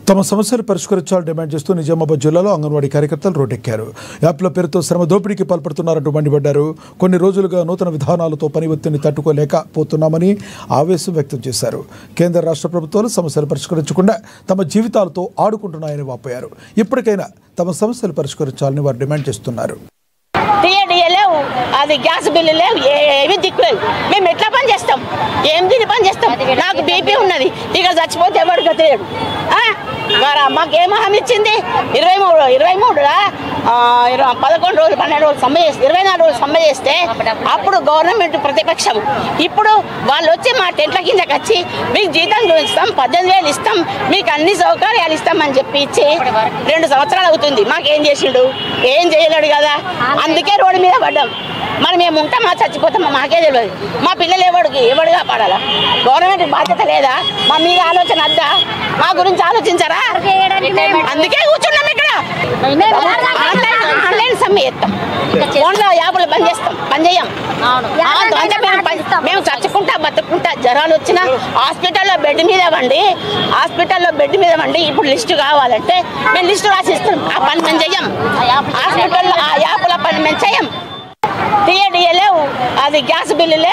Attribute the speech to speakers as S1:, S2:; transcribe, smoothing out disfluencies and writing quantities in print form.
S1: తమ సమస్యలు పరిష్కరించాలని డిమాండ్ చేస్తూ నిజామాబాద్ జిల్లాలో అంగన్వాడీ కార్యకర్తలు రోడ్డెక్కారు. యాప్ల పేరుతో శ్రమ దోపిడీకి పాల్పడుతున్నారంటూ మండిపడ్డారు. కొన్ని రోజులుగా నూతన విధానాలతో పని ఒత్తిడిని తట్టుకోలేకపోతున్నామని ఆవేశం వ్యక్తం చేశారు. కేంద్ర రాష్ట్ర ప్రభుత్వాలు సమస్యలు పరిష్కరించకుండా తమ జీవితాలతో ఆడుకుంటున్నాయని వాపోయారు. ఇప్పటికైనా తమ సమస్యలు పరిష్కరించాలని వారు డిమాండ్ చేస్తున్నారు.
S2: అది గ్యాస్ బిల్లు లేవు, ఏమి దిక్కులేదు. మేము ఎట్లా పని చేస్తాం? ఏం దీని పని చేస్తాం? నాకు బీపీ ఉన్నది, ఇక చచ్చిపోతే ఎవరికి తెలియదు. మాకేం హామీ ఇచ్చింది? 23 11 రోజులు 12 రోజులు సమ్మె చేస్తే 24 రోజులు సమ్మె చేస్తే అప్పుడు గవర్నమెంట్ ప్రతిపక్షం. ఇప్పుడు వాళ్ళు వచ్చి మా టెంట్ల కిందకి వచ్చి మీకు జీతం ఇస్తాం, 18,000 ఇస్తాం, మీకు అన్ని సౌకర్యాలు ఇస్తామని చెప్పి ఇచ్చి 2 సంవత్సరాలు అవుతుంది. మాకేం చేసిండు? ఏం చేయలేడు కదా. అందుకే రోడ్డు మీద పడ్డాం. మరి మేము ఉంటామా చచ్చిపోతామా మాకే తెలియదు. మా పిల్లలు ఎవడు కాపాడాలా? గవర్నమెంట్ బాధ్యత లేదా? మా మీద ఆలోచన వద్దా? మా గురించి ఆలోచించారా? అందుకే కూర్చున్నాం ఇక్కడ. ఆన్లైన్ సమ్మె చేస్తాం, ఫోన్లో యాప్లు బంద్ చేస్తాం, పని చేయం. మేము చచ్చుకుంటా బతుకుంటా జ్వరాలు వచ్చినా హాస్పిటల్లో బెడ్ మీద వండి ఇప్పుడు లిస్టు కావాలంటే మేము లిస్టు రాసిస్తాం. ఆ పని మేము చెయ్యం.